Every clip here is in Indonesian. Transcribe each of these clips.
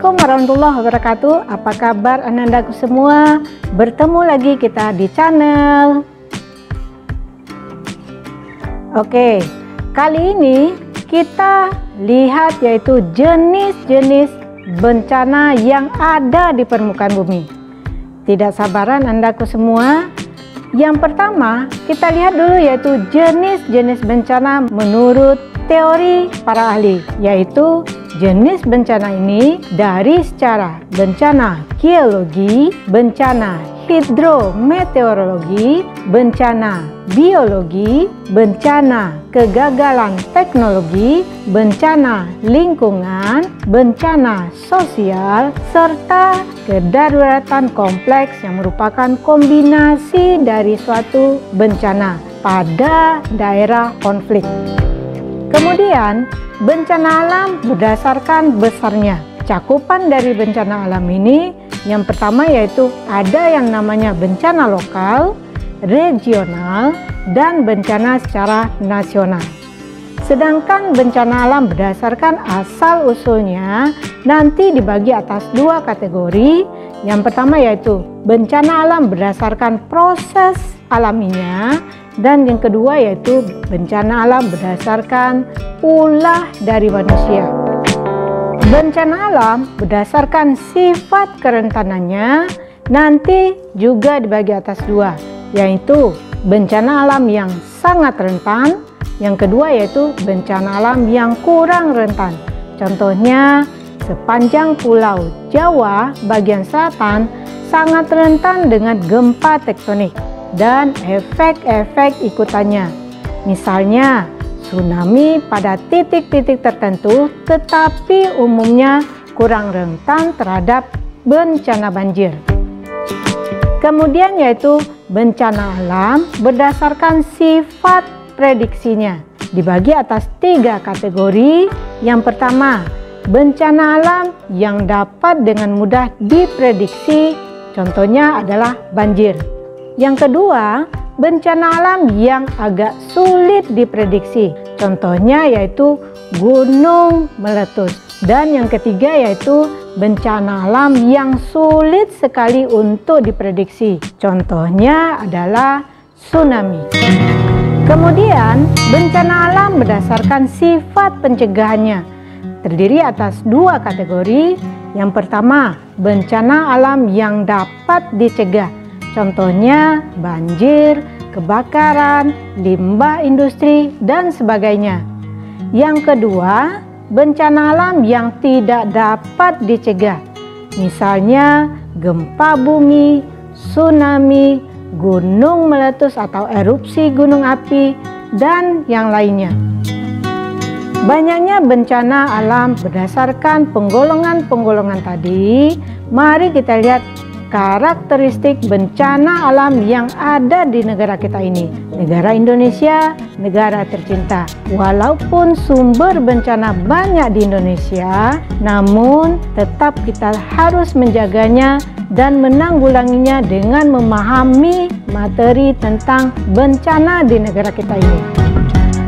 Assalamualaikum warahmatullahi wabarakatuh. Apa kabar anandaku semua? Bertemu lagi kita di channel. Oke, kali ini kita lihat yaitu jenis-jenis bencana yang ada di permukaan bumi. Tidak sabaran andaku semua. Yang pertama, kita lihat dulu yaitu jenis-jenis bencana menurut teori para ahli, yaitu jenis bencana ini dari secara bencana geologi, bencana hidrometeorologi, bencana biologi, bencana kegagalan teknologi, bencana lingkungan, bencana sosial, serta kedaruratan kompleks yang merupakan kombinasi dari suatu bencana pada daerah konflik. Kemudian, bencana alam berdasarkan besarnya. Cakupan dari bencana alam ini, yang pertama yaitu ada yang namanya bencana lokal, regional, dan bencana secara nasional. Sedangkan bencana alam berdasarkan asal-usulnya nanti dibagi atas dua kategori. Yang pertama yaitu bencana alam berdasarkan proses alaminya, dan yang kedua yaitu bencana alam berdasarkan ulah dari manusia. Bencana alam berdasarkan sifat kerentanannya nanti juga dibagi atas dua, yaitu bencana alam yang sangat rentan, yang kedua yaitu bencana alam yang kurang rentan. Contohnya, sepanjang Pulau Jawa bagian selatan sangat rentan dengan gempa tektonik dan efek-efek ikutannya. Misalnya, tsunami pada titik-titik tertentu, tetapi umumnya kurang rentan terhadap bencana banjir. Kemudian yaitu bencana alam berdasarkan sifat prediksinya. Dibagi atas tiga kategori. Yang pertama, bencana alam yang dapat dengan mudah diprediksi, contohnya adalah banjir. Yang kedua, bencana alam yang agak sulit diprediksi, contohnya yaitu gunung meletus. Dan yang ketiga yaitu bencana alam yang sulit sekali untuk diprediksi, contohnya adalah tsunami. Kemudian, bencana alam berdasarkan sifat pencegahannya terdiri atas dua kategori. Yang pertama, bencana alam yang dapat dicegah, contohnya banjir, kebakaran, limbah industri, dan sebagainya. Yang kedua, bencana alam yang tidak dapat dicegah, misalnya gempa bumi, tsunami, gunung meletus atau erupsi gunung api, dan yang lainnya. Banyaknya bencana alam berdasarkan penggolongan-penggolongan tadi, mari kita lihat karakteristik bencana alam yang ada di negara kita ini, negara Indonesia, negara tercinta. Walaupun sumber bencana banyak di Indonesia, namun tetap kita harus menjaganya dan menanggulanginya dengan memahami materi tentang bencana di negara kita ini.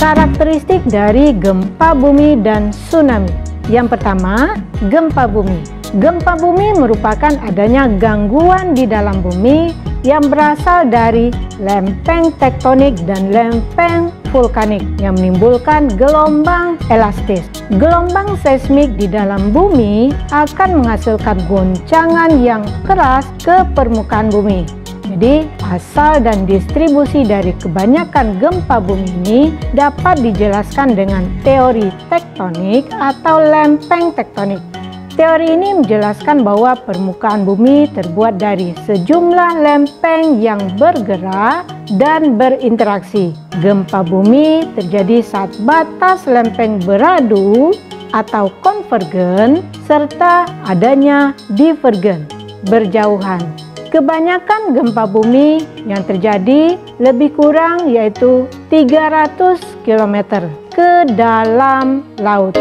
Karakteristik dari gempa bumi dan tsunami. Yang pertama, gempa bumi. Gempa bumi merupakan adanya gangguan di dalam bumi yang berasal dari lempeng tektonik dan lempeng vulkanik yang menimbulkan gelombang elastis. Gelombang seismik di dalam bumi akan menghasilkan goncangan yang keras ke permukaan bumi. Jadi, asal dan distribusi dari kebanyakan gempa bumi ini dapat dijelaskan dengan teori tektonik atau lempeng tektonik. Teori ini menjelaskan bahwa permukaan bumi terbuat dari sejumlah lempeng yang bergerak dan berinteraksi. Gempa bumi terjadi saat batas lempeng beradu atau konvergen serta adanya divergen, berjauhan. Kebanyakan gempa bumi yang terjadi lebih kurang yaitu 300 km ke dalam laut.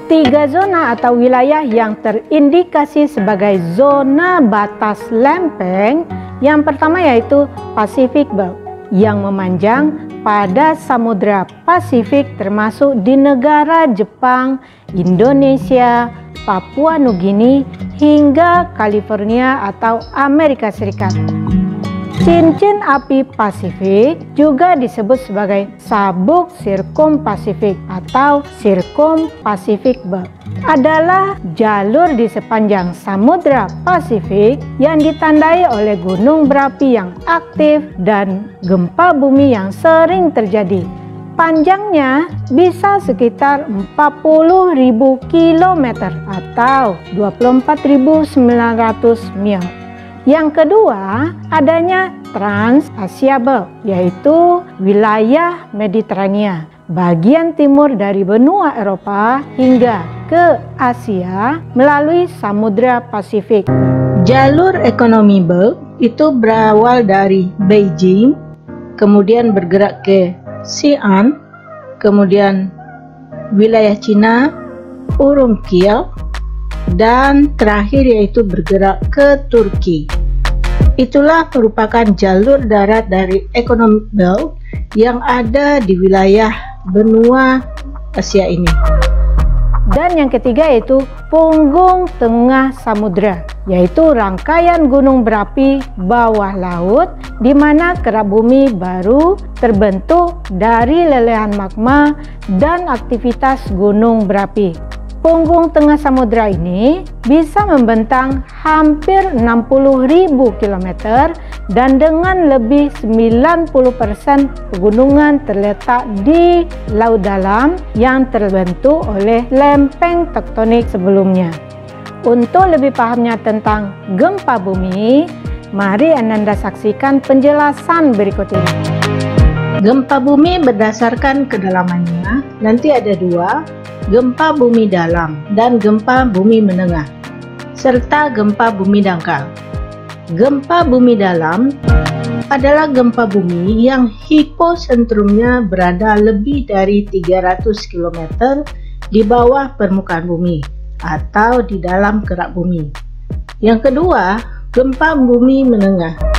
Tiga zona atau wilayah yang terindikasi sebagai zona batas lempeng, yang pertama yaitu Pacific Belt, yang memanjang pada Samudra Pasifik termasuk di negara Jepang, Indonesia, Papua Nugini, hingga California atau Amerika Serikat. Cincin api Pasifik juga disebut sebagai sabuk Sirkum-Pasifik atau Sirkum-Pacific Belt. Adalah jalur di sepanjang Samudra Pasifik yang ditandai oleh gunung berapi yang aktif dan gempa bumi yang sering terjadi. Panjangnya bisa sekitar 40.000 km atau 24.900 mil. Yang kedua, adanya Trans-Asia Belt, yaitu wilayah Mediterania, bagian timur dari benua Eropa hingga ke Asia melalui Samudra Pasifik. Jalur ekonomi Belt itu berawal dari Beijing, kemudian bergerak ke Xi'an, kemudian wilayah Cina, Urumqi, dan terakhir yaitu bergerak ke Turki. Itulah merupakan jalur darat dari Economic Belt yang ada di wilayah benua Asia ini. Dan yang ketiga yaitu punggung tengah samudra, yaitu rangkaian gunung berapi bawah laut di mana kerak bumi baru terbentuk dari lelehan magma dan aktivitas gunung berapi. Punggung tengah samudra ini bisa membentang hampir 60.000 km dan dengan lebih 90% pegunungan terletak di laut dalam yang terbentuk oleh lempeng tektonik sebelumnya. Untuk lebih pahamnya tentang gempa bumi, mari Anda saksikan penjelasan berikut ini. Gempa bumi berdasarkan kedalamannya nanti ada dua, gempa bumi dalam dan gempa bumi menengah, serta gempa bumi dangkal. Gempa bumi dalam adalah gempa bumi yang hiposentrumnya berada lebih dari 300 km di bawah permukaan bumi atau di dalam kerak bumi. Yang kedua, gempa bumi menengah.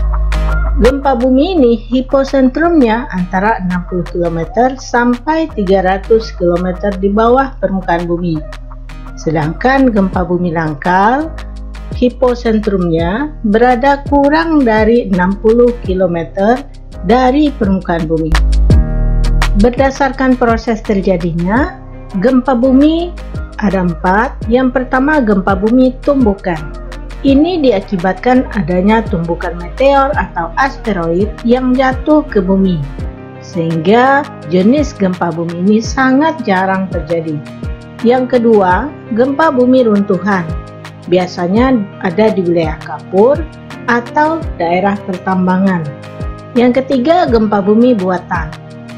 Gempa bumi ini hiposentrumnya antara 60 km sampai 300 km di bawah permukaan bumi. Sedangkan gempa bumi dangkal, hiposentrumnya berada kurang dari 60 km dari permukaan bumi. Berdasarkan proses terjadinya, gempa bumi ada 4. Yang pertama, gempa bumi tumbukan. Ini diakibatkan adanya tumbukan meteor atau asteroid yang jatuh ke bumi, sehingga jenis gempa bumi ini sangat jarang terjadi. Yang kedua, gempa bumi runtuhan. Biasanya ada di wilayah kapur atau daerah pertambangan. Yang ketiga, gempa bumi buatan.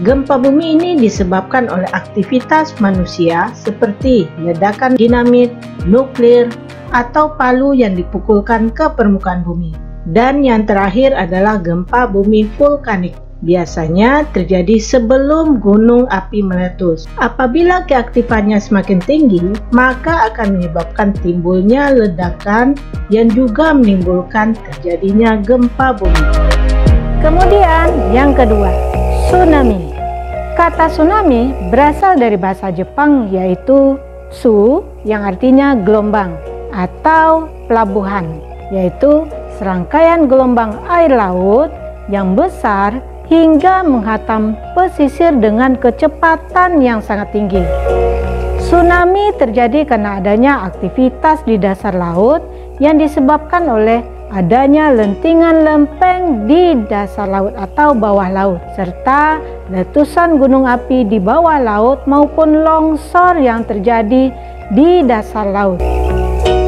Gempa bumi ini disebabkan oleh aktivitas manusia seperti ledakan dinamit, nuklir, atau palu yang dipukulkan ke permukaan bumi. Dan yang terakhir adalah gempa bumi vulkanik. Biasanya terjadi sebelum gunung api meletus. Apabila keaktifannya semakin tinggi, maka akan menyebabkan timbulnya ledakan yang juga menimbulkan terjadinya gempa bumi. Kemudian yang kedua, tsunami. Kata tsunami berasal dari bahasa Jepang yaitu su yang artinya gelombang atau pelabuhan, yaitu serangkaian gelombang air laut yang besar hingga menghantam pesisir dengan kecepatan yang sangat tinggi. Tsunami terjadi karena adanya aktivitas di dasar laut yang disebabkan oleh adanya lentingan lempeng di dasar laut atau bawah laut, serta letusan gunung api di bawah laut maupun longsor yang terjadi di dasar laut.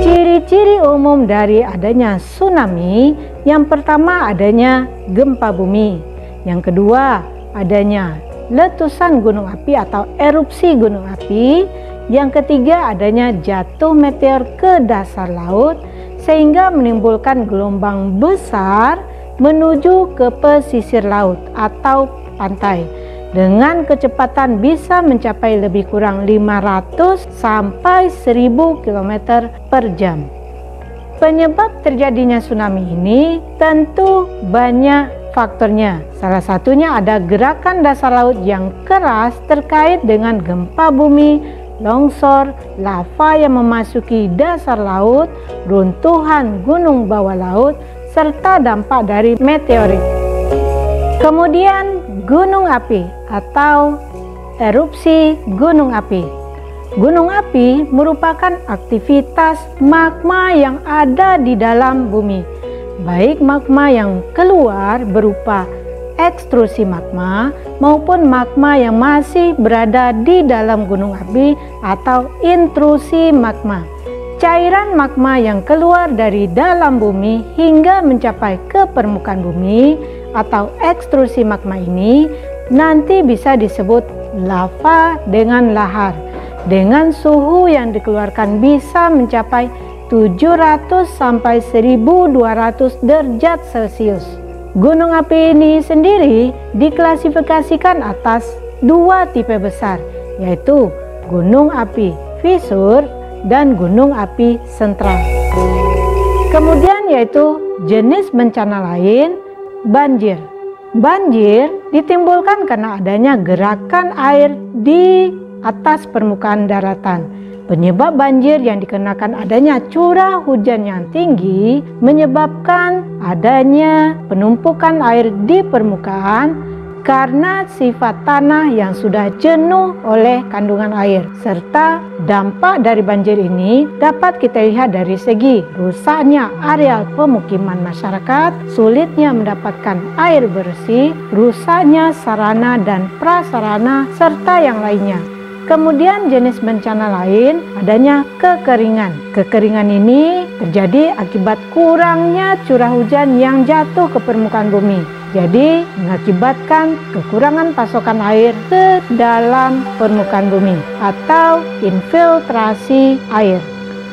Ciri-ciri umum dari adanya tsunami, yang pertama adanya gempa bumi, yang kedua adanya letusan gunung api atau erupsi gunung api, yang ketiga adanya jatuh meteor ke dasar laut sehingga menimbulkan gelombang besar menuju ke pesisir laut atau pantai dengan kecepatan bisa mencapai lebih kurang 500 sampai 1000 km per jam. Penyebab terjadinya tsunami ini tentu banyak faktornya. Salah satunya ada gerakan dasar laut yang keras terkait dengan gempa bumi, longsor, lava yang memasuki dasar laut, runtuhan gunung bawah laut, serta dampak dari meteorit. Kemudian gunung api atau erupsi gunung api. Gunung api merupakan aktivitas magma yang ada di dalam bumi, baik magma yang keluar berupa ekstrusi magma maupun magma yang masih berada di dalam gunung api atau intrusi magma. Cairan magma yang keluar dari dalam bumi hingga mencapai ke permukaan bumi atau ekstrusi magma ini nanti bisa disebut lava dengan lahar, dengan suhu yang dikeluarkan bisa mencapai 700 sampai 1200 derajat Celcius. Gunung api ini sendiri diklasifikasikan atas dua tipe besar, yaitu gunung api visur dan gunung api sentral. Kemudian yaitu jenis bencana lain, banjir. Banjir ditimbulkan karena adanya gerakan air di atas permukaan daratan. Penyebab banjir yang dikarenakan adanya curah hujan yang tinggi menyebabkan adanya penumpukan air di permukaan karena sifat tanah yang sudah jenuh oleh kandungan air. Serta dampak dari banjir ini dapat kita lihat dari segi rusaknya areal pemukiman masyarakat, sulitnya mendapatkan air bersih, rusaknya sarana dan prasarana, serta yang lainnya. Kemudian jenis bencana lain adanya kekeringan. Kekeringan ini terjadi akibat kurangnya curah hujan yang jatuh ke permukaan bumi. Jadi mengakibatkan kekurangan pasokan air ke dalam permukaan bumi atau infiltrasi air.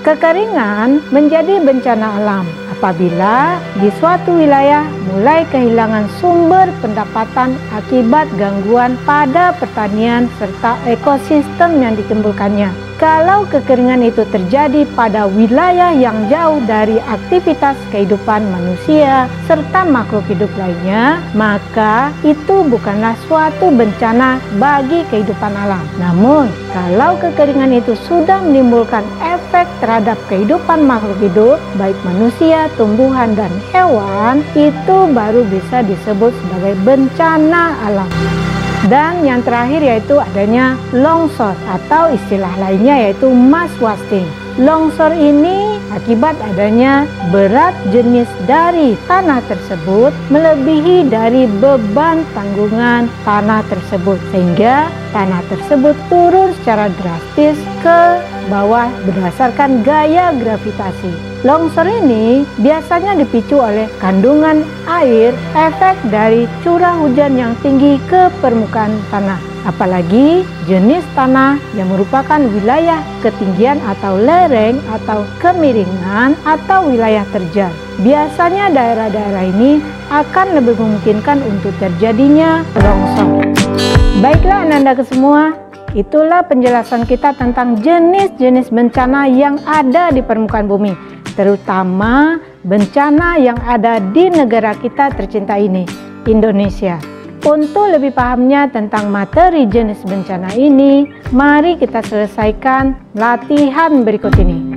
Kekeringan menjadi bencana alam apabila di suatu wilayah mulai kehilangan sumber pendapatan akibat gangguan pada pertanian serta ekosistem yang ditimbulkannya. Kalau kekeringan itu terjadi pada wilayah yang jauh dari aktivitas kehidupan manusia serta makhluk hidup lainnya, maka itu bukanlah suatu bencana bagi kehidupan alam. Namun, kalau kekeringan itu sudah menimbulkan efek terhadap kehidupan makhluk hidup, baik manusia, tumbuhan, dan hewan, itu baru bisa disebut sebagai bencana alam. Dan yang terakhir yaitu adanya longsor atau istilah lainnya yaitu mass wasting. Longsor ini akibat adanya berat jenis dari tanah tersebut melebihi dari beban tanggungan tanah tersebut, sehingga tanah tersebut turun secara drastis ke bawah berdasarkan gaya gravitasi. Longsor ini biasanya dipicu oleh kandungan air, efek dari curah hujan yang tinggi ke permukaan tanah. Apalagi jenis tanah yang merupakan wilayah ketinggian atau lereng atau kemiringan atau wilayah terjal. Biasanya daerah-daerah ini akan lebih memungkinkan untuk terjadinya longsor. Baiklah Ananda semua, itulah penjelasan kita tentang jenis-jenis bencana yang ada di permukaan bumi, terutama bencana yang ada di negara kita tercinta ini, Indonesia. Untuk lebih pahamnya tentang materi jenis bencana ini, mari kita selesaikan latihan berikut ini.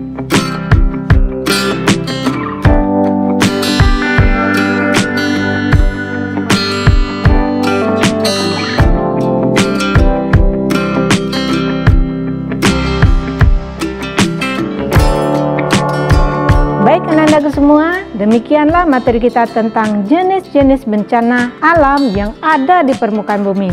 Baik Ananda semua, demikianlah materi kita tentang jenis-jenis bencana alam yang ada di permukaan bumi.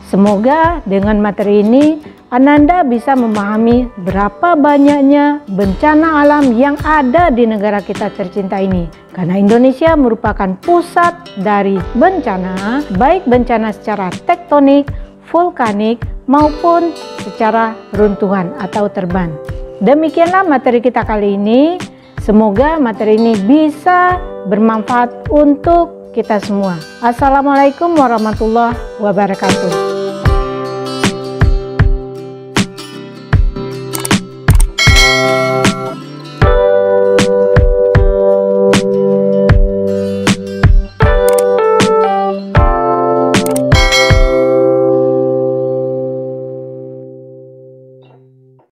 Semoga dengan materi ini Ananda bisa memahami berapa banyaknya bencana alam yang ada di negara kita tercinta ini. Karena Indonesia merupakan pusat dari bencana, baik bencana secara tektonik, vulkanik, maupun secara runtuhan atau terban. Demikianlah materi kita kali ini. Semoga materi ini bisa bermanfaat untuk kita semua. Assalamualaikum warahmatullahi wabarakatuh.